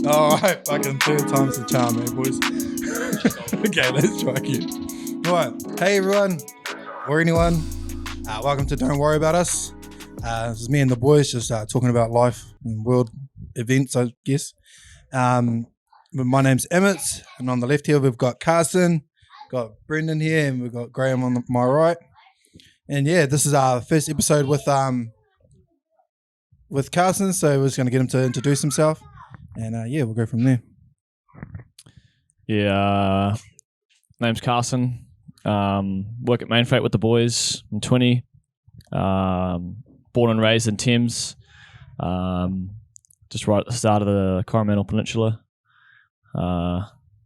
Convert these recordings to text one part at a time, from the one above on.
All right, fucking third time's the charm, eh, boys? Okay, let's try again. All right, hey everyone, or anyone, welcome to Don't Worry About Us. This is me and the boys just talking about life and world events, I guess. My name's Emmett, and on the left here we've got Carson, got Brendan here, and we've got Graham on my right. And yeah, this is our first episode with Carson, so we're just going to get him to introduce himself. And yeah, we'll go from there. Yeah, name's Carson. Work at Main Freight with the boys. I'm 20. Born and raised in Thames. Just right at the start of the Coromandel Peninsula.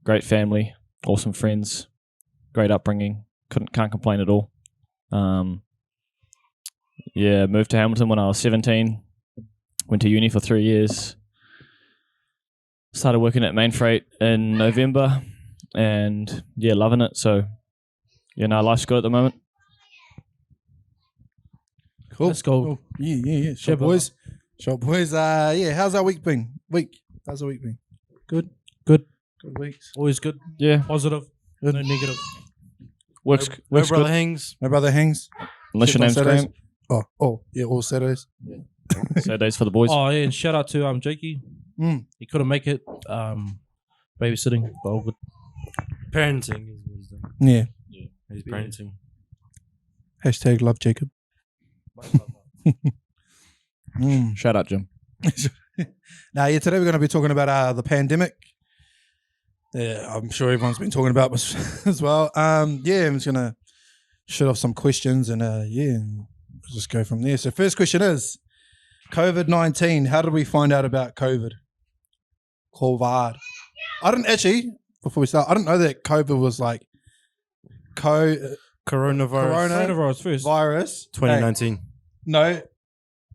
Great family, awesome friends, great upbringing. Can't complain at all. Yeah, moved to Hamilton when I was 17. Went to uni for 3 years. Started working at Main Freight in November, and yeah, loving it. So, life's good at the moment. Cool. Let's go. Cool. Yeah. Short boys. Yeah, how's our week been? How's the week been? Good weeks. Always good. Yeah, Positive. Good. No negative. works No good. brother hangs. My brother hangs. Unless your name's Saturdays. Graham. Oh, yeah, all Saturdays. Saturdays for the boys. Oh yeah, and shout out to Jakey. He couldn't make it. Babysitting, but all good. Parenting is what he's doing. Yeah. He's parenting. Hashtag love Jacob. Shout out, Jim. Now, yeah, today we're going to be talking about the pandemic. Yeah, I'm sure everyone's been talking about this as well. Yeah, I'm just going to shoot off some questions and and we'll just go from there. So first question is, COVID-19, how did we find out about COVID? I didn't actually, before we start, I didn't know that COVID was like Coronavirus first. virus. 2019. Hey, no,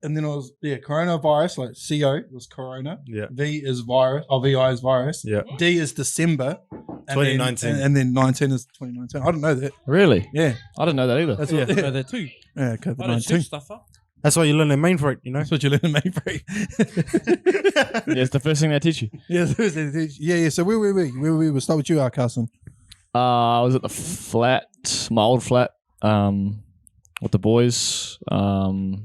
and then it was, coronavirus, like CO was corona. Yeah. V is virus, or VI is virus. Yeah. D is December. And 2019. and then 19 is 2019. I didn't know that. Really? Yeah. I didn't know that either. That's Yeah, what, I know that too. yeah, I don't COVID-19. shoot stuff up. That's why you learn in Main Freight, you know? That's what you learn in Main Freight. Yeah, it's the first thing they teach you. Yeah. So where were we? We'll start with you, Carson. I was at the flat, my old flat, with the boys. It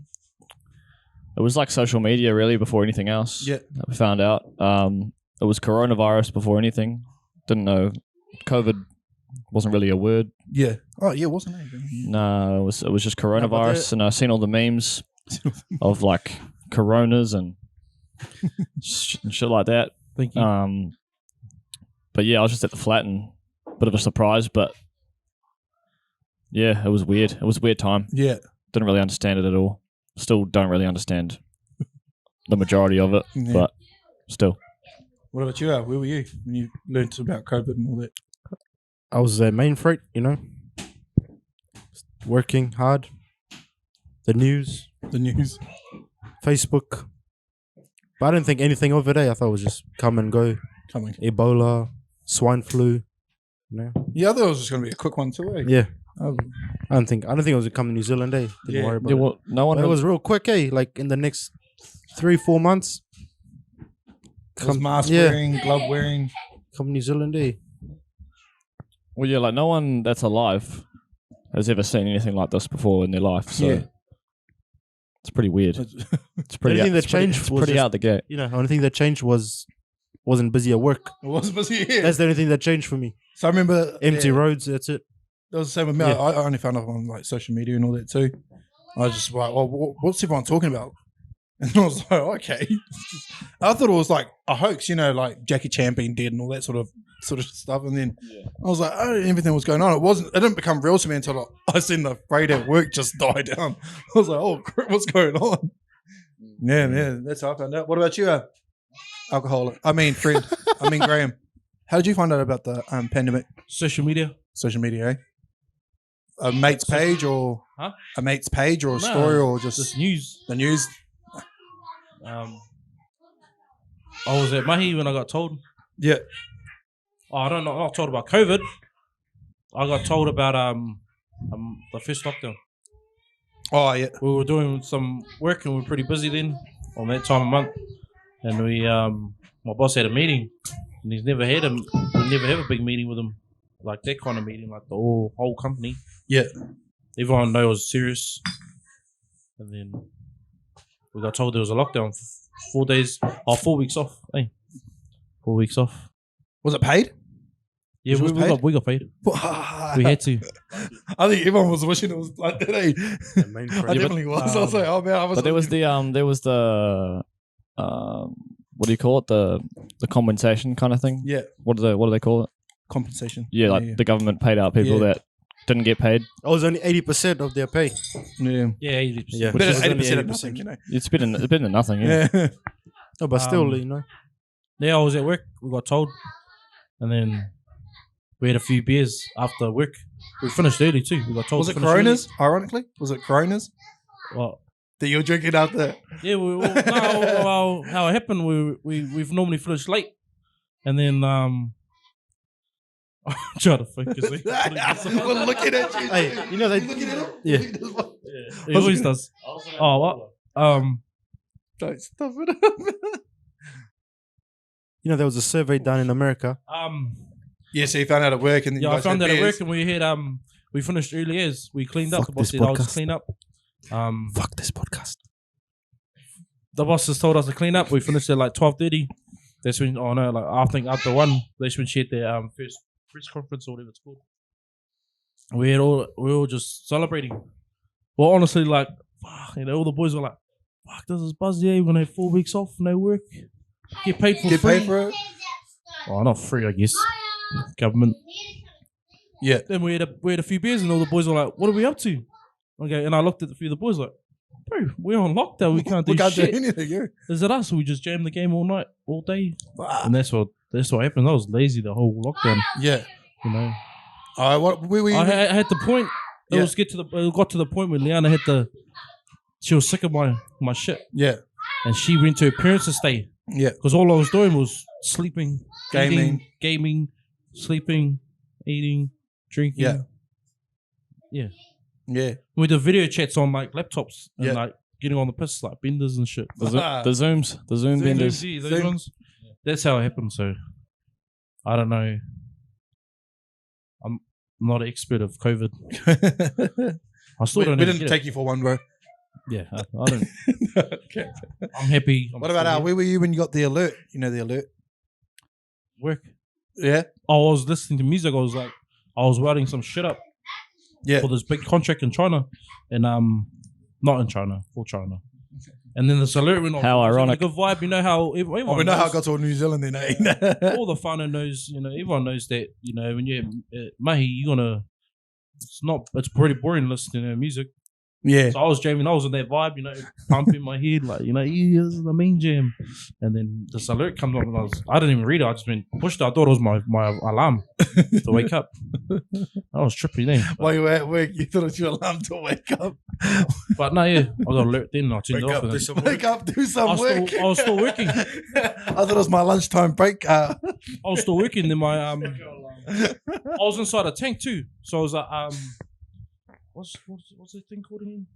was like social media really before anything else. Yeah. I found out. It was coronavirus before anything. Didn't know. COVID wasn't really a word. Yeah. Oh, yeah, wasn't it? Yeah. No, it was just coronavirus, and I've seen all the memes of like coronas and shit like that. Thank you. But yeah, I was just at the flat and a bit of a surprise, but yeah, it was weird. It was a weird time. Yeah. Didn't really understand it at all. Still don't really understand the majority of it, Yeah. but still. What about you? Where were you when you learned about COVID and all that? I was at Main Freight, you know? Working hard. The news, The news. Facebook. But I didn't think anything of it, I thought it was just come and go. Coming. Ebola, swine flu, you know? Yeah, I thought it was just going to be a quick one too, eh? Yeah. Oh, I don't think it was going to come to New Zealand, Didn't Yeah. worry about Yeah, it. well, no one But it really- was real quick, Like in the next 3-4 months. it was mask yeah. wearing, glove wearing. Come New Zealand, Well, yeah, like no one that's alive has ever seen anything like this before in their life, so Yeah. it's pretty weird. It's pretty. Anything that it's pretty- changed it's was pretty just- out the gate. You know, the only thing that changed wasn't busy at work. It was busy here. That's the only thing that changed for me. So I remember Empty yeah, roads, that's it. That was the same with me. Yeah. I only found out on like social media and all that too. I was just like, well, what's everyone talking about? And I was like, okay. I thought it was like a hoax, like Jackie Chan being dead and all that sort of stuff. And then I was like, oh, everything was going on. It didn't become real to me until I seen the freight at work just die down. I was like, oh, crap, what's going on? Yeah, that's how I found out. What about you, friend? Graham. How did you find out about the pandemic? Social media. Social media, eh? A mate's page or Huh? a mate's page or a No, story or just Just news. the news? I was at Mahi when I got told. Yeah. Oh, I don't know. I'm not told about COVID. I got told about the first lockdown. Oh, yeah. We were doing some work and we were pretty busy then on that time of month. And we my boss had a meeting, and we never have a big meeting with him, like that kind of meeting, like the whole company. Yeah. Everyone knew it was serious, and then we got told there was a lockdown for 4 weeks off. Hey, 4 weeks off. Was it paid? Yeah, Was it we got paid. We had to. I think everyone was wishing it was like that. Eh? I definitely was. I was like, oh man, I was. But there was the what do you call it? The compensation kind of thing. Yeah. What do they call it? Compensation. Yeah, like the government paid out people that didn't get paid. It was only 80% of their pay. Yeah. Yeah, 80%. Yeah. Better Which is 80% only of nothing, you know. It's better than nothing. Yeah. Yeah. No, but still, you know. Yeah, I was at work. We got told, and then we had a few beers after work. We finished early too. We got told. Was to it finish Coronas? Ironically, was it Coronas early. Well, that you were drinking out there? yeah. Well, how it happened? We've normally finished late, and then I'm trying to focus. We're looking at you. Hey, you know they. Looking at him? Yeah. He always does. Oh, what? Don't stop it. You know, there was a survey done in America. Yeah, so you found out at work, and Yeah, I found out at work, and we had we finished early as we cleaned up. Fuck The boss this said, "I'll just podcast. clean up." Fuck this podcast. The boss just told us to clean up. We finished at like 12:30. That's when I think after 1, that's when she had their first press conference or whatever it's called. We were all just celebrating. Well, honestly, like, fuck, all the boys were like, "Fuck, this is buzz. Yeah, we're gonna have 4 weeks off, no work, get paid for Get free." paid for it? Oh, not free, I guess. Government. Yeah. Then we had a few beers, and all the boys were like, "What are we up to?" Okay, and I looked at a few of the boys like, "Bro, we're on lockdown. We can't do shit. anything. Yeah. Is it us? We just jam the game all night, all day." And that's what happened. I was lazy the whole lockdown. Yeah. You know, All right. What we I had the point. Yeah. It got to the point where Liana she was sick of my shit, Yeah. and she went to her parents to stay Yeah. because all I was doing was sleeping, Gaming. eating, gaming, sleeping, eating, drinking. Yeah. Yeah. Yeah. We did video chats on like laptops and Yeah. like getting on the piss like benders and shit. The Zoom vendors. Those Zoom. ones. That's how it happened. So I don't know. I'm not an expert of COVID. I still we don't. we even didn't get take you for one, bro. it. Yeah, I don't. Okay. I'm happy. What about where were you when you got the alert? You know the alert? work? Yeah. I was listening to music. I was writing some shit up Yeah. for this big contract in China, and not in China, for China. And then this alert went off. How It was ironic. A good vibe. You know how everyone Oh, we know how it knows- got to New Zealand then, eh? all the whānau knows, everyone knows that, when you're mahi, you're gonna, it's pretty boring listening to music. Yeah. So I was jamming, I was in that vibe, pumping my head, like, yeah, this is the main jam. And then this alert comes up, and I didn't even read it, I just went, pushed it. I thought it was my alarm to wake up. I was trippy then. While you were at work, you thought it was your alarm to wake up. But no, yeah, I got alert then, and I turned it off. And then Wake up, do some work. I was still working. I thought it was my lunchtime break. I was still working, then I was inside a tank too. So I was like, what's the thing called again?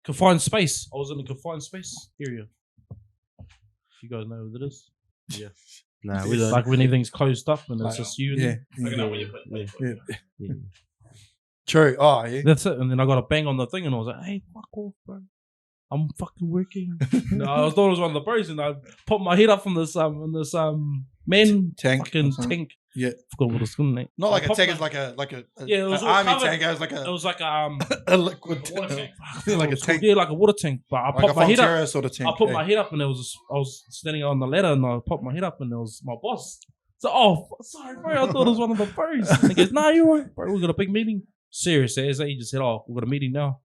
Confined space. I was in a confined space area. You guys know what it is? Nah, we don't. Like when everything's closed up and it's Like, just you. yeah. Yeah. True. Oh, yeah. That's it. And then I got a bang on the thing, and I was like, "Hey, fuck off, bro! I'm fucking working." No, I thought it was one of the bros, and I popped my head up from this man Tank. fucking tank. Yeah. Forgot what it's called, mate. Not like I a popped tank, my- it's like a Yeah, it was an all army covered. tank. It was like It was like a a liquid water tank. like a tank. Yeah, like a water tank. But I Like a popped my head up. Fonterra sort of tank. I put yeah. my head up, and I was standing on the ladder, and I popped my head up, and it was my boss. So, oh, sorry, bro. I thought it was one of the bros. And he goes, "Nah, you're right, bro. We got a big meeting." Serious as he just said, "Oh, we got a meeting now,"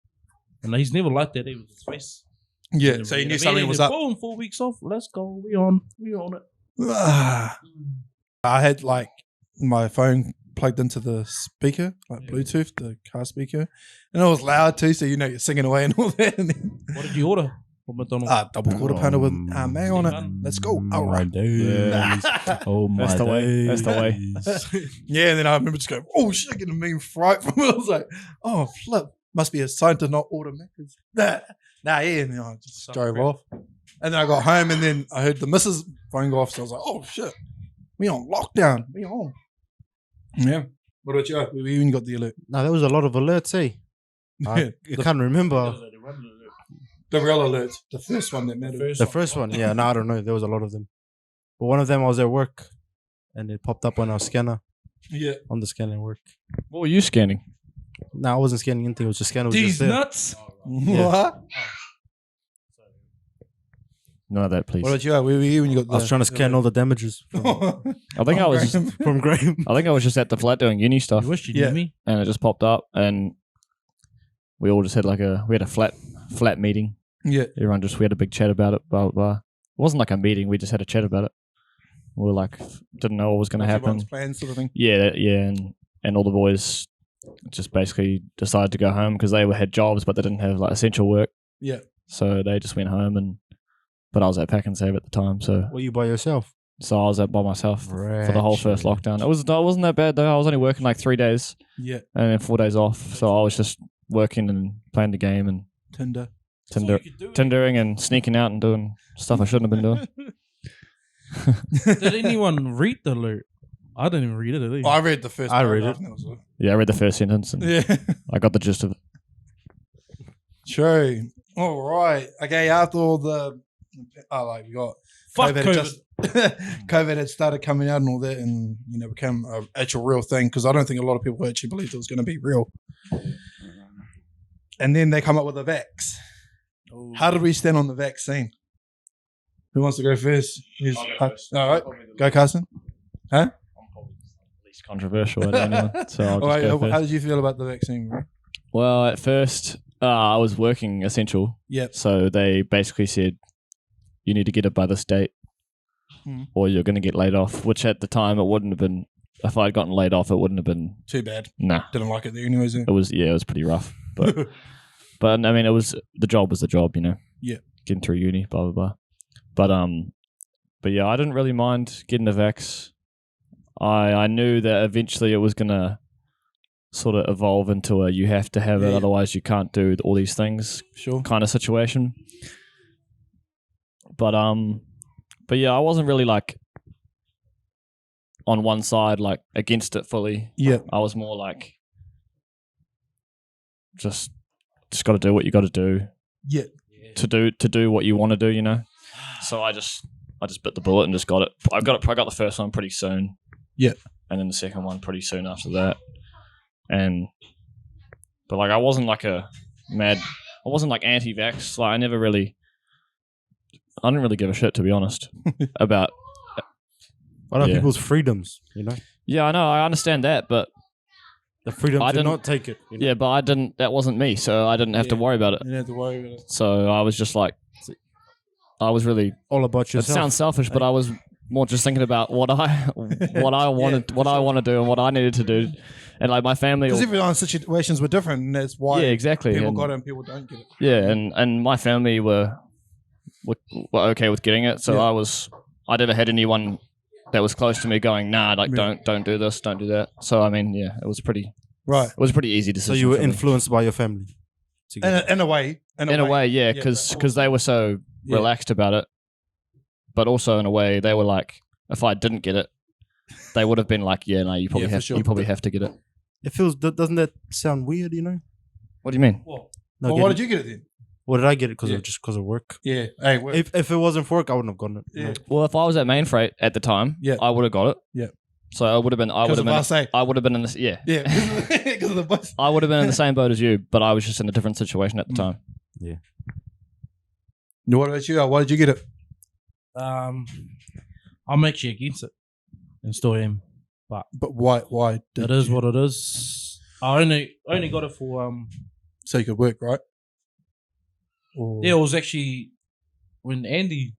and he's never liked that. He was his face. Yeah. So you knew something was up. Boom, 4 weeks off. Let's go. We on it. I had like my phone plugged into the speaker, like Bluetooth, the car speaker, and it was loud too. So you're singing away and all that. And then, What did you order? From McDonald's. double quarter pounder with mayo on it. Let's go. All right. Oh my That's the way. days. That's the way. Yeah, and then I remember just going, "Oh shit!" Getting a mean fright from it. I was like, "Oh flip, must be a sign to not order Macca's." Nah, yeah, and then I just drove off. And then I got home, and then I heard the missus phone go off. So I was like, "Oh shit, we on lockdown. We home." Yeah. What about you? We even got the alert. No, there was a lot of alerts, eh? I can't remember. The real alert, the first one that mattered. The first one, yeah. No, I don't know. There was a lot of them. But one of them, I was at work, and it popped up on our scanner, Yeah. on the scanner at work. What were you scanning? No, I wasn't scanning anything. It was just scanner. Was These just there. nuts. What? No, that please. What about you? Where were you when you got? I was trying to scan all the damages from, I think I was. from Graham. I think I was just at the flat doing uni stuff, You wish you Yeah. knew me. and it just popped up, and we all just had we had a flat meeting. Yeah. Everyone we had a big chat about it. Blah blah blah. It wasn't like a meeting. We just had a chat about it. We were like, didn't know what was going to happen. Everyone's plans, sort of thing. Yeah, and all the boys just basically decided to go home because they had jobs, but they didn't have like essential work. Yeah. So they just went home, but I was at Pack and Save at the time, so Were you by yourself? I was out by myself for the whole first lockdown. It wasn't that bad though. I was only working like 3 days Yeah. and then 4 days off, so I was just working and playing the game and Tindering and sneaking out and doing stuff I shouldn't have been doing. Did anyone read the alert? I didn't even read it. Did I read the first. I read paragraph it. and that was it. Yeah, I read the first sentence and Yeah. I got the gist of it. True. All right. Okay. After all the, we got Fuck COVID. COVID had started coming out and all that, and became an actual real thing. Because I don't think a lot of people actually believed it was going to be real. And then they come up with a vax. How did we stand on the vaccine? Who wants to go first? I'll go first. All right. Go, Carson. Huh? I'm probably least controversial at anyone, so I'll just All right. go first. How did you feel about the vaccine, bro? Well, at first, I was working essential. Yep. So they basically said, you need to get it by this date or you're going to get laid off, which at the time it wouldn't have been, if I'd gotten laid off, it wouldn't have been. Too bad. Nah. Didn't like it there anyways. It was pretty rough. But, but I mean, the job was the job, Yeah. Getting through uni, blah, blah, blah. But yeah, I didn't really mind getting the vax. I knew that eventually it was going to sort of evolve into a you have to have it, otherwise you can't do all these things kind of situation. But yeah, I wasn't really like on one side, like against it fully. Yeah. I was more like just got to do what you got to do. Yeah. To do what you want to do, So I just bit the bullet and just got it. I got the first one pretty soon. Yeah. And then the second one pretty soon after that. But like I wasn't like anti-vax. Like I didn't really give a shit, to be honest, about What are people's freedoms, Yeah, I know, I understand that, but the freedom to not take it. Yeah, but I didn't. That wasn't me, so I didn't have to worry about it. You didn't have to worry about it. So I was just like, I was really all about it yourself. sounds selfish, but I was more just thinking about what I wanted, what I want to do, and what I needed to do, and like my family. Because everyone's situations were different, and that's why exactly. people and, got it and people don't get it. Yeah, and my family were okay with getting it, so I never had anyone that was close to me going, nah, like don't do this, don't do that. So I mean, yeah, it was pretty easy decision. So you were influenced by your family, in a way, yeah, because they were so relaxed about it, but also in a way they were like, if I didn't get it, they would have been like, yeah, no, you probably have to get it. It feels doesn't that sound weird? What do you mean? Well, why did you get it then? Well, did I get it because of work? Yeah. Hey, if it wasn't for work, I wouldn't have gotten it. Yeah. Well, if I was at Main Freight at the time, I would have got it. Yeah. So I would have been. I would have been in this. Yeah. Yeah. Because of the bus. I would have been in the same boat as you, but I was just in a different situation at the time. Yeah. What about you? Why did you get it? I'm actually against it, and still am. But why? It is what it is. I only got it for so you could work, right? Or... Yeah, it was actually when Andy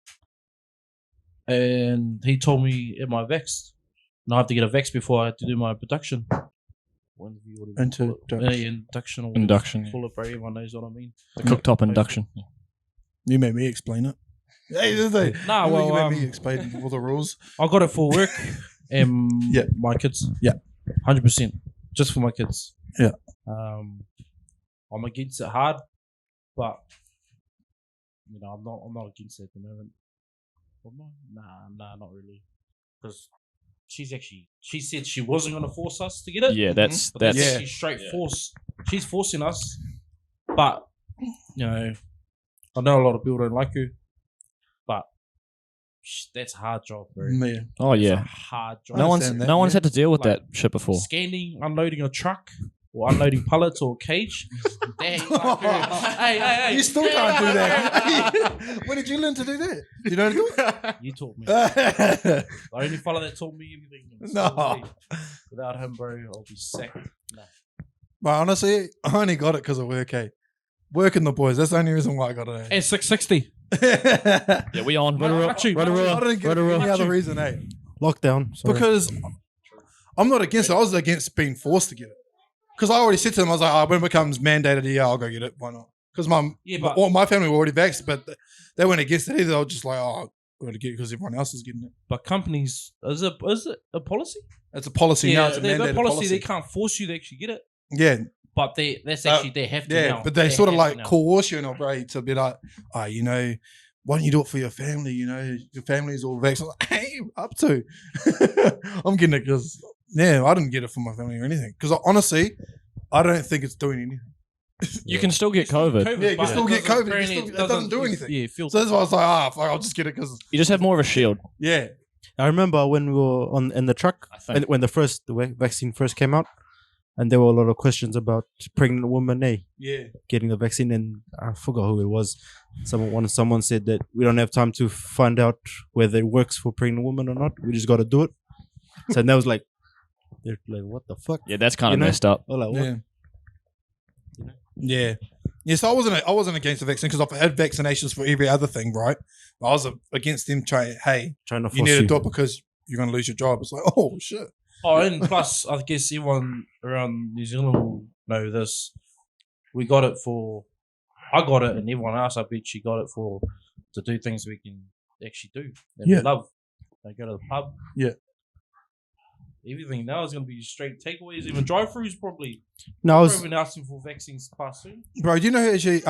and he told me at my vex, and I have to get a vex before I had to do my production. Induction. Call it, bro. Everyone knows what I mean. The cooktop induction. You made me explain it. Hey, you made me explain all the rules. I got it for work and my kids. Yeah, 100%, just for my kids. Yeah. I'm against it hard, but I'm not against it at the moment. Nah, not really. Because she said she wasn't going to force us to get it. Yeah, that's actually straight force. She's forcing us, but I know a lot of people don't like her, but that's a hard job, bro. Yeah. Oh It's a yeah. hard job. No one's had to deal with Like, that shit before. Scanning, unloading a truck, or unloading pellets or cage. Dang, like, hey. You still can't do that. When did you learn to do that? Do you know how to do it? You taught me. The only fella that taught me everything. No. Without him, bro, I'll be sacked. Nah. But honestly, I only got it because of work, eh? Working the boys. That's the only reason why I got it. And 660. Yeah, we on. I didn't get any other reason, eh? Lockdown. Sorry. Because I'm not against it. I was against being forced to get it. Because I already said to them, I was like, when it becomes mandated, yeah, I'll go get it. Why not? Because my family were already vaxxed, but they weren't against it either. They were just like, oh, I'm going to get it because everyone else is getting it. But companies, is it a policy? It's a policy now. It's a they have mandated a policy. They can't force you to actually get it. Yeah. But they have to now. But they sort of like coerce you, bro, to be like, why don't you do it for your family? Your family's all vaxxed. I'm like, hey, up to. I'm getting it because, I didn't get it for my family or anything. Because honestly, I don't think it's doing anything. You can still get COVID. Yeah, you can still get COVID. It doesn't do anything. Yeah, so that's why I was like, fuck, I'll just get it because. You just have more of a shield. Yeah. I remember when we were in the truck, when the vaccine first came out, and there were a lot of questions about pregnant women, getting the vaccine, and I forgot who it was. Someone said that we don't have time to find out whether it works for pregnant women or not. We just got to do it. So that was like, they're like, what the fuck? Yeah, that's kind of messed up. Like, what? Yeah. Yeah, so I wasn't against the vaccine because I've had vaccinations for every other thing, right? But I was against them trying to force you need to do it because you're going to lose your job. It's like, oh, shit. Oh, and plus, I guess everyone around New Zealand will know this. I got it, and everyone else, I bet you got it to do things we can actually do that we love. Like go to the pub. Yeah. Everything now is going to be straight takeaways, even drive-thrus probably. No, I was even asking for vaccines to pass soon. Bro, do you know who actually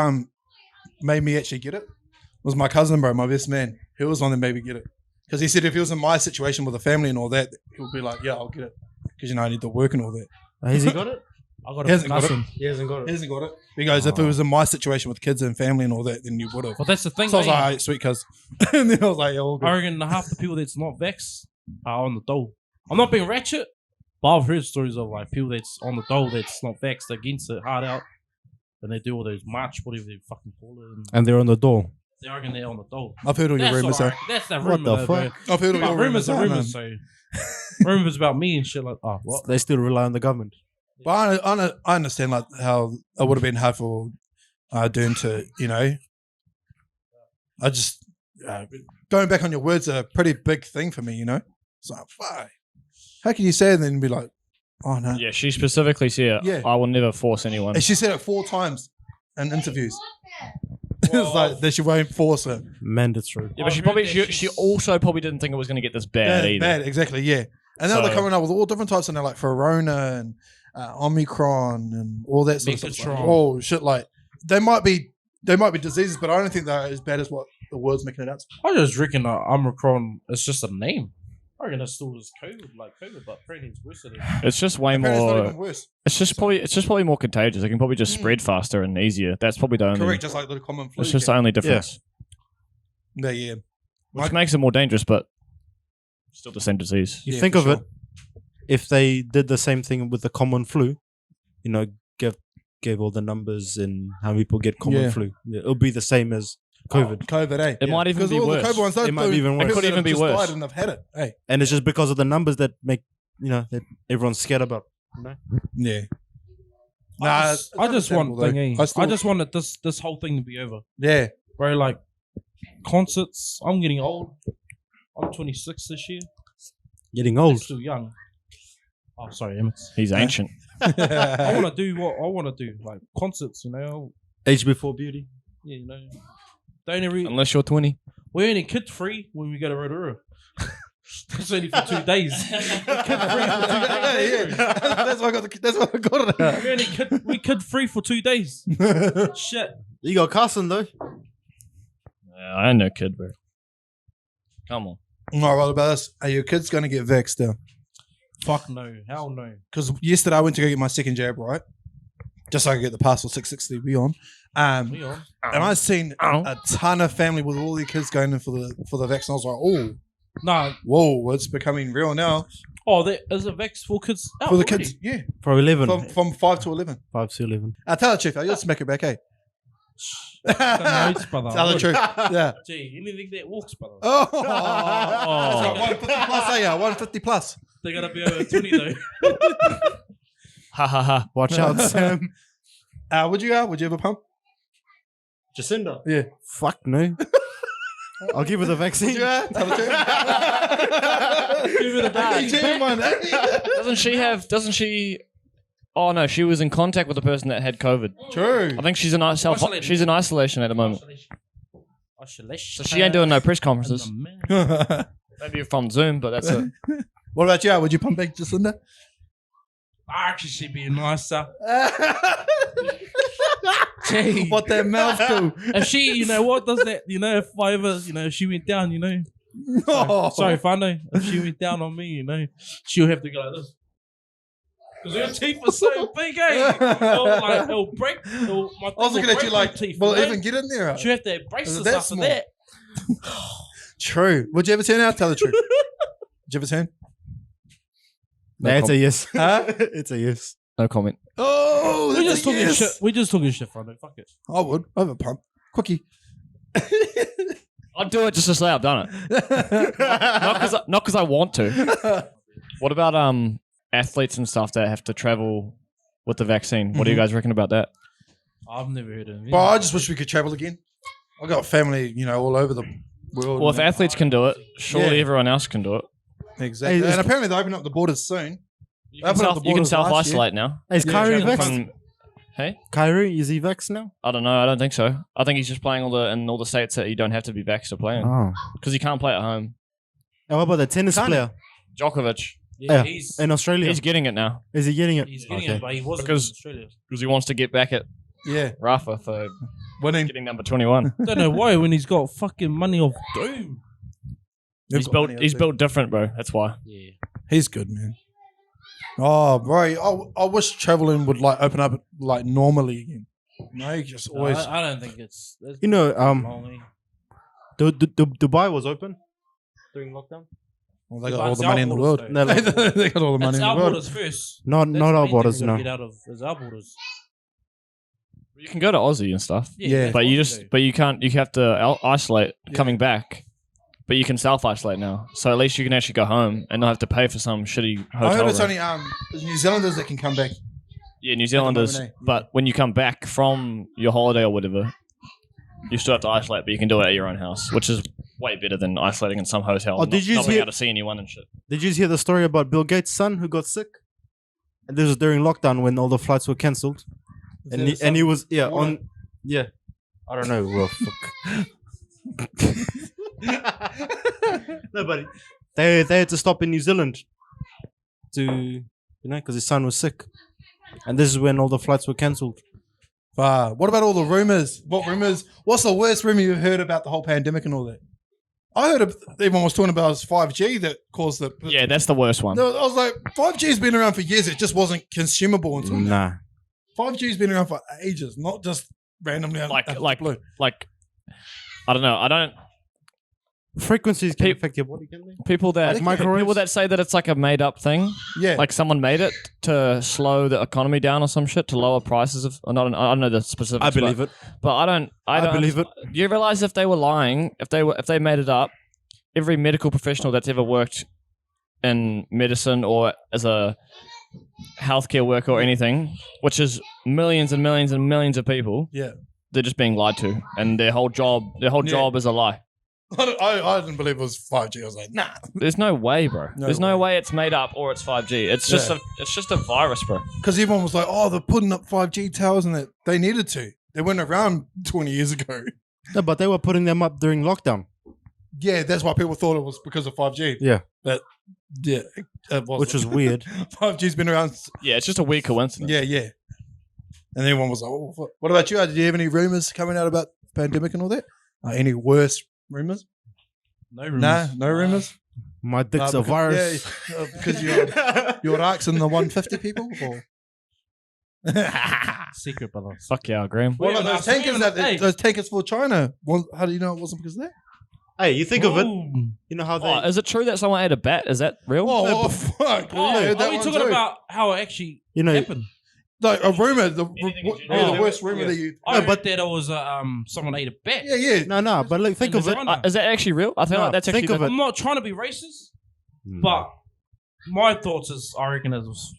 made me actually get it? It was my cousin, bro, my best man. He was one that made me get it. Because he said if he was in my situation with a family and all that, he would be like, yeah, I'll get it. Because, I need to work and all that. has he got it? I got it. He hasn't got it. He hasn't got it. He hasn't got it. He goes, if it was in my situation with kids and family and all that, then you would have. Well, that's the thing. So I was like, all right, sweet cuz. And then I was like, yeah, all good. I reckon half the people that's not vaxxed are on the dole. I'm not being ratchet, but I've heard stories of like people that's on the dole that's not vaxxed against it, hard out, and they do all those march, whatever they fucking call it. And they're on the door. They reckon they're on the dole. I've heard all your rumors, though. That's the What rumor, the bro. fuck? I've heard all your Rumors rumors. are rumors, so rumors about me and shit like, oh, what? They still rely on the government. But I understand like how it would have been hard for Dern to, I just, going back on your words, a pretty big thing for me, It's like, fuck. How can you say it and then be like, oh, no. Yeah, she specifically said, I will never force anyone. And she said it 4 times in interviews. It's like that she won't force her. Mandatory. Yeah, but she also probably didn't think it was going to get this bad either. Bad, exactly, yeah. And now they're coming up with all different types, and they're like Corona and Omicron and all that sort of stuff. Like, oh shit! Like they might be diseases, but I don't think they're as bad as what the world's making it out. I just reckon Omicron is just a name. I reckon it's still just COVID, but apparently it's worse than it. It's just way Apparently more. It's not even worse. It's just probably more contagious. It can probably just spread faster and easier. That's probably the only. Correct, just like the common flu. It's just the only difference. Yeah. Which makes it more dangerous, but still the same disease. You think of it, if they did the same thing with the common flu, gave all the numbers and how people get common flu, it'll be the same as COVID. COVID, It might even be all worse. The COVID ones, It might be even worse. It could even be just worse. died and they've had it. Hey. And it's just because of the numbers that make that everyone's scared about. Yeah. I just want I just wanted this whole thing to be over. Yeah. Bro, like concerts, I'm getting old. I'm 26 this year. Getting I'm old. still young. Oh, sorry, Emmett. He's ancient. I want to do what I want to do, like concerts, Age before beauty. Yeah, Don't Unless you're 20. we're only kid free when we go to Rotorua. That's only for 2 days. Kid free for 2 days. That's why I got it. We're only kid free for 2 days. Shit. You got Carson though. Yeah, I ain't no kid, bro. Come on. All right, what about this? Are your kids going to get vaxxed now? Fuck no. Hell no. Because yesterday I went to go get my second jab, right? Just so I could get the pass for 660 to be on. We on. And I seen a ton of family with all their kids going in for the vaccine. I was like, oh, Nah. whoa, it's becoming real now. Oh, there is a vax for kids. For the kids, yeah. For 11. From 5 to 11. 5 to 11. Tell the truth, you'll smack it back, eh? Notes, brother. Tell the truth, yeah. Gee, anything that walks, brother. Oh, Oh. That's like 150 plus, eh? 150 plus. They gotta be over 20 though. Ha ha ha. Watch out, Sam. Would you have a pump? Jacinda? Yeah. Fuck no. I'll give her the vaccine. Would you, Tell the truth. Give it a back. Doesn't she? Oh no, she was in contact with the person that had COVID. True. I think she's in isolation at the moment. Isolation. So she ain't doing no press conferences. Maybe from Zoom, but that's it. What about you? Would you pump back Jacinda? Actually, she'd be nicer. What that mouth do? If she, what does that, if I ever, if she went down, Oh. sorry, Fano, if she went down on me, she'll have to go like this. Because her teeth are so big, eh? It'll break. I was looking at you like, teeth, well, even get in there. she'll have to have braces that after small? that. True. Would you ever turn out? Tell the truth. Did you ever turn? Nah, it's a yes. Huh? It's a yes. No comment. Oh, We that's just a talking yes. shit. We just talking shit, Fano. Fuck it. I would. I have a pump. Quickie. I'd do it just to say I've done it. Not because I want to. What about athletes and stuff that have to travel with the vaccine? What do you guys reckon about that? I've never heard of it. But I just wish we could travel again. I got family, all over the world. Well, if athletes can do it, surely Yeah. everyone else can do it. Exactly. Hey, And apparently they open up the borders soon. You can self-isolate now. Is Kyrie travel vaxxed? Hey? Kyrie, is he vaxxed now? I don't know. I don't think so. I think he's just playing in all the states that you don't have to be vaxxed to play in. Oh. Because you can't play at home. And what about the tennis Can't player Djokovic, Yeah, Yeah. in Australia? he's getting it now. Is he getting it? he's getting Okay. it, but he wasn't Because- in Australia. Because he wants to get back at Yeah. Rafa for Winning. getting number 21. I don't know why when he's got fucking money off doom. He's built different, bro. That's why. Yeah. He's good, man. Oh, bro. I wish traveling would open up normally again. No, just always. I don't think it's. Dubai was open during lockdown. Well, they got But all it's the our money in the borders, world. though. No, They got all the money It's in our the world. borders first. Not That's our the main borders, thing we've no. got to get out of is our borders. You can go to Aussie and stuff. Yeah, But that's what we do. you can't. You have to isolate coming back. But you can self-isolate now, so at least you can actually go home and not have to pay for some shitty I hotel heard it's room. only New Zealanders that can come back. Yeah, New Zealanders. moment, eh? But when you come back from your holiday or whatever, you still have to isolate, but you can do it at your own house, which is way better than isolating in some hotel. Oh, and did you not being hear- able to see anyone and shit. Did you hear the story about Bill Gates' son who got sick? And this was during lockdown when all the flights were cancelled. And he was on I don't know. Well, fuck. No, but they had to stop in New Zealand to because his son was sick, and this is when all the flights were cancelled. What about all the rumors? What rumors? What's the worst rumor you've heard about the whole pandemic and all that? I heard everyone was talking about it was 5G that caused the. Yeah, that's the worst one. I was like, 5G's been around for years. It just wasn't consumable until now. Nah, 5G's been around for ages, not just randomly. out of the blue. I don't know. I don't. frequencies can affect your body, can they? People that Microwaves? people that say that it's like a made up thing, Yeah. like someone made it to slow the economy down or some shit to lower prices of. I don't know the specifics. I believe it. but I don't. I don't believe it. Do you realize if they were lying, if they made it up, every medical professional that's ever worked in medicine or as a healthcare worker or anything, which is millions and millions and millions of people, Yeah. they're just being lied to, and their whole job is a lie. I didn't believe it was 5G. I was like, nah. There's no way, bro. No There's no way. way it's made up or it's 5G. It's just a virus, bro. Because everyone was like, oh, they're putting up 5G towers and that they needed to. They weren't around 20 years ago. No, but they were putting them up during lockdown, Yeah, that's why people thought it was because of 5G. Yeah. But, yeah, it wasn't. which was weird. 5G's been around. Yeah, it's just a weird coincidence. Yeah. And everyone was like, oh, what about you? Did you have any rumors coming out about pandemic and all that? Any worse rumors? No rumors. Nah, no rumors. My dick's a virus. Yeah, because you're asking the 150 people. Or? Secret, brother. Fuck yeah, Graham. What about those tankers? Hey. Those tankers for China. Well, how do you know it wasn't because of that? Hey, you think of it. Ooh. You know how they. Oh, is it true that someone ate a bat? Is that real? Oh, fuck! Oh, Yeah, that are we one talking too. about how it actually You know- happened? Like a rumor, the Oh. worst rumor that you. I read that it was someone ate a bat. Yeah. No, but look, think In of it. China. Is that actually real? I feel No, like that's actually think of the- it. I'm not trying to be racist, but my thoughts is I reckon it was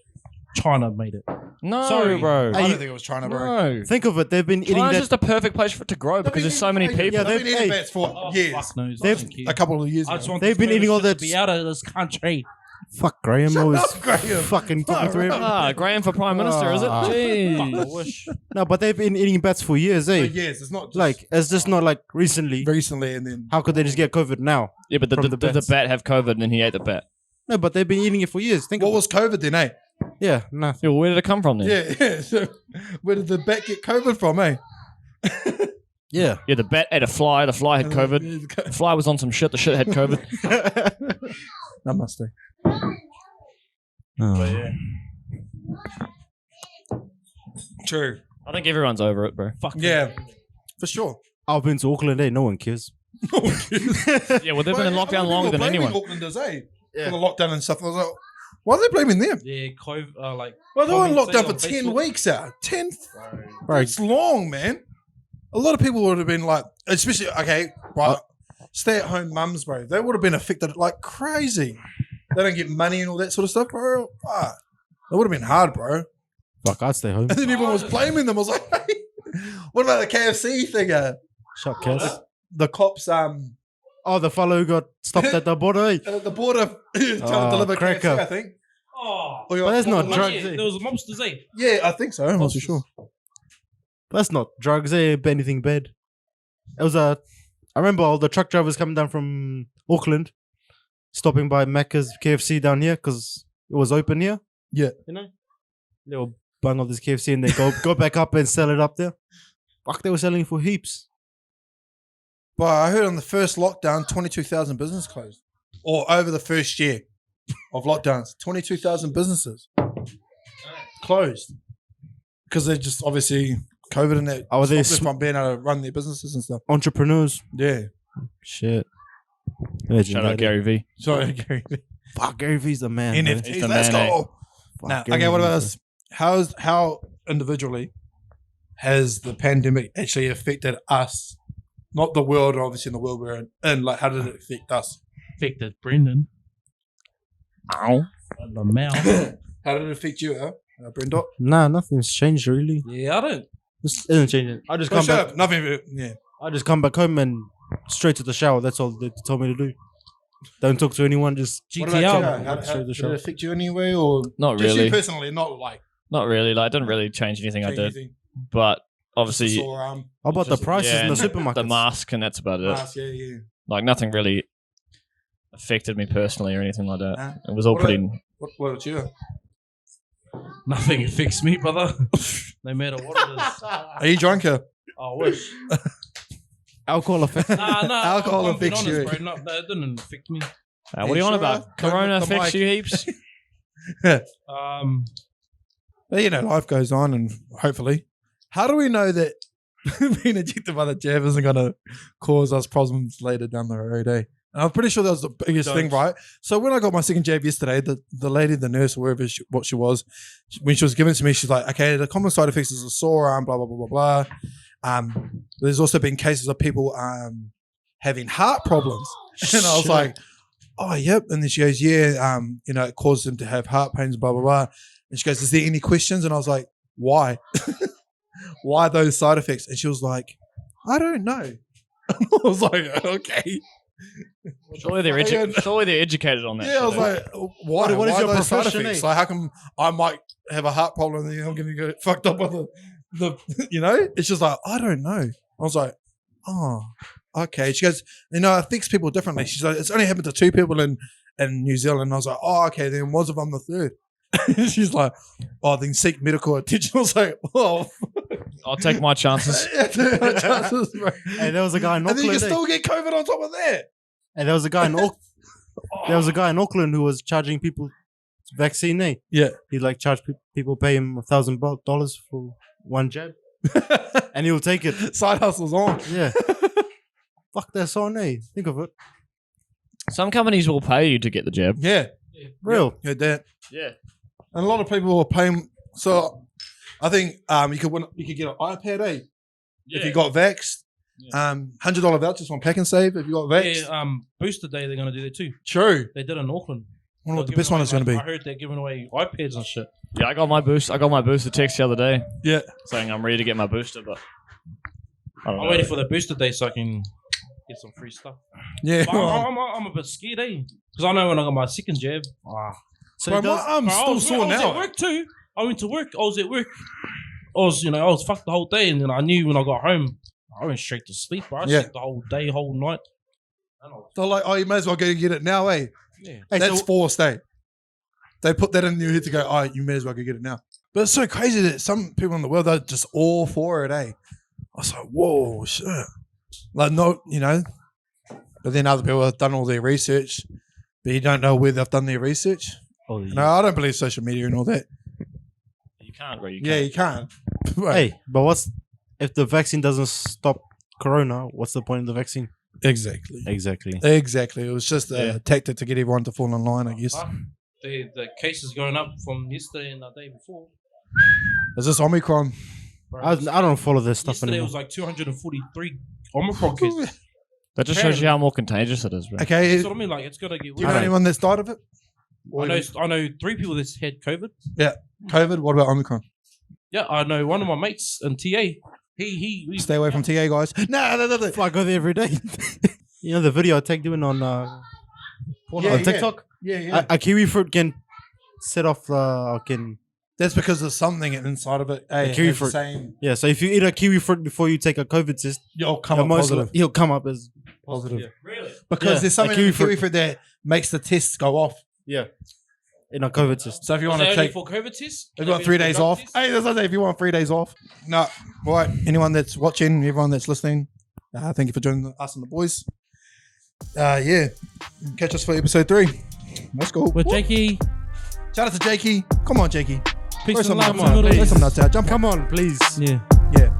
China made it. No, Sorry. bro. I don't think it was China, bro. No. Think of it. They've been eating China's that. just the perfect place for it to grow because there's so many people. Yeah, They've been eating hey. bats for Oh, years. fuck knows. I They've- don't care. A couple of years I ago. just want They've this been eating all shit that to be out of this country. Fuck Graham Shut always up, Graham. fucking talking Fuck, through him. Ah, Graham for Prime Minister, is it? Ah. Fuck, I Jeez. wish. No, but they've been eating bats for years, eh? Yes, it's not just Like it's just not like recently. recently and then. How could they just get COVID now? Yeah, but From did the the bats. bat have COVID and then he ate the bat? No, but they've been eating it for years. Think What of was COVID then, eh? it. Yeah, nothing. Yeah, well, where did it come from then? Yeah. So where did the bat get COVID from, eh? Yeah. Yeah, the bat ate a fly. The fly had COVID. The fly was on some shit. The shit had COVID. Namaste. True. I think everyone's over it, bro. Fuck Yeah, for sure. I've been to Auckland, eh? No one cares. Yeah, well, they've been in lockdown longer than anyone. Aucklanders, eh? Yeah. For the lockdown and stuff. I was like, why are they blaming them? Yeah, COVID, like. Well, they were in comments lockdown for on 10 Facebook. weeks out. 10? Right. It's long, man. A lot of people would have been like, especially, okay, right, stay-at-home mums, bro. They would have been affected like crazy. They don't get money and all that sort of stuff, bro. Fuck. That would have been hard, bro. Fuck, I'd stay home. And then everyone was blaming them. I was like, hey, what about the KFC thing? Shut Cass. The cops, Oh, the fellow who got stopped at the border, eh? at the border trying to Oh, deliver cracker. KFC, I think. Oh. Or But that's not Like, drugs, yeah, eh? there was mobsters, eh? Yeah, I think so. I'm not too sure. That's not drugs, eh? Anything bad. It was I remember all the truck drivers coming down from Auckland, stopping by Macca's KFC down here because it was open here. Yeah. You know? They were buying all this KFC and they go back up and sell it up there. Fuck, they were selling it for heaps. But I heard on the first lockdown, 22,000 businesses closed. Or over the first year of lockdowns, 22,000 businesses closed. Because they just obviously, COVID and that Oh, they stopped them from being able to run their businesses and stuff. Entrepreneurs. Yeah. Shit. Imagine Shout out that, eh? Gary V. Sorry, Gary. Fuck, Gary V's the man. man. NFTs, the let's man, go. Fuck, Now, Gary okay, what about V's this? How individually has the pandemic actually affected us? Not the world, obviously, in the world we're in. Like, how did it affect us? Affected Brendan. Ow. On the mouth. How did it affect you, Brenda? Nah, nothing's changed really. Yeah, I don't. This isn't changing. I just Come come back. Nothing. Yeah. I just come back home and straight to the shower. That's all they told me to do. Don't talk to anyone. Just What about you? GTL. How did it affect you anyway, or Not just really. you personally? Not like Not really. Like, it didn't really change anything I did. anything. But Just obviously, a sore arm, how about the Just- prices in the and supermarkets? the mask, and that's about it. mask, yeah. Like, nothing really affected me personally or anything like that. Nah. It was all What pretty. What about you? Nothing affects me, brother. No matter what it is. Are you drunker? I wish. Alcohol effect. Nah, Alcohol I'm being affects honest, you. bro. No, that didn't affect me. What are you on sure? about? Don't Corona hit the affects mic. you heaps? But, you know, life goes on, and hopefully, how do we know that being injected by the jab isn't going to cause us problems later down the road? Eh? And I'm pretty sure that was the biggest thing, right? So when I got my second jab yesterday, the lady, the nurse, wherever what she was, when she was giving it to me, she's like, "Okay, the common side effects is a sore arm, blah blah blah blah blah." There's also been cases of people having heart problems, and I was like, "Oh, yep." And then she goes, "Yeah, you know, it causes them to have heart pains, blah blah blah." And she goes, "Is there any questions?" And I was like, "Why? Why those side effects?" And she was like, "I don't know." I was like, "Okay." Surely they're, educated on that. Yeah, I was shit, eh? like, "Why? What is Why your those side profession, effects? eh? Like, how come I might have a heart problem and then I'm going to get fucked up with the you know?" It's just like, I don't know. I was like, "Oh, okay." She goes, "You know, it affects people differently." She's like, "It's only happened to 2 people in New Zealand." And I was like, "Oh, okay. Then what if I'm the third?" She's like, "Oh, then seek medical attention." I was like, "Oh." I'll take my chances. Chances, bro. Hey, there was a guy in And then you Auckland. can still get COVID on top of that. And there was a guy in there was a guy in Auckland who was charging people vaccine. Yeah. He like charged people, pay him $1,000 for one jab, and he'll take it. Side hustle's on. Yeah. Fuck, that's on. Think of it. Some companies will pay you to get the jab. Yeah. Real. Yeah, that. Yeah. And a lot of people are paying. So I think you could get an iPad, if you got vaxxed. $100 vouchers on Pack and Save if you got vaxxed. Yeah, Booster Day, they're going to do that too. True. They did it in Auckland. I wonder what the best one is going to be. I heard they're giving away iPads and shit. Yeah, I got my booster text the other day. Yeah. Saying I'm ready to get my booster, but I don't know. I'm waiting for the Booster Day so I can get some free stuff. Yeah. But I'm a bit scared, because I know when I got my second jab. So Bro, he does, my arm's still sore I was now. at work too. I went to work. I was at work. I was fucked the whole day, and then I knew when I got home, I went straight to sleep. Bro. I slept the whole day, whole night. They're like, oh, you may as well go and get it now, eh? Yeah. Hey, That's so- forced, eh? They put that in your head to go, oh, you may as well go get it now. But it's so crazy that some people in the world are just all for it, eh? I was like, whoa, shit. Like, no, but then other people have done all their research, but you don't know where they've done their research. Oh, yeah. No, I don't believe social media and all that. You can't, bro. Yeah, you can't. Hey, but if the vaccine doesn't stop corona? What's the point of the vaccine? Exactly. It was just a tactic to get everyone to fall in line, I guess. The case is going up from yesterday and the day before. Is this Omicron? Bro, I don't follow this stuff yesterday anymore. was like 243 Omicron cases. That just shows you how more contagious it is, bro. Okay. That's what I mean. Like, it's gonna get Do you worse. know anyone that's died of it? I know 3 people that's had COVID. Yeah. COVID? What about Omicron? Yeah, I know one of my mates in TA. He Stay away from TA, guys. No. I go there every day. You know the video I tagged you in on TikTok? Yeah. A kiwi fruit can set off That's because there's something inside of it. Hey, kiwi it's the fruit. same. Yeah, so if you eat a kiwi fruit before you take a COVID test, You'll come up positive. he'll come up as Positive. really. Because Yeah, there's something a in kiwi the kiwi fruit that makes the tests go off. in a COVID test. So if you Was want that to only take, for COVID tests? if you want 3 days off. Hey, that's what I say. If you want 3 days off. No. Right. Anyone that's watching, everyone that's listening, thank you for joining us and the boys. Yeah. Catch us for episode 3. Let's go. With Jakey. Shout out to Jakey. Come on, Jakey. Peace Throw and some love, nuts my out. little- Throw some nuts out. Jump on. Come on, please. Yeah. Yeah.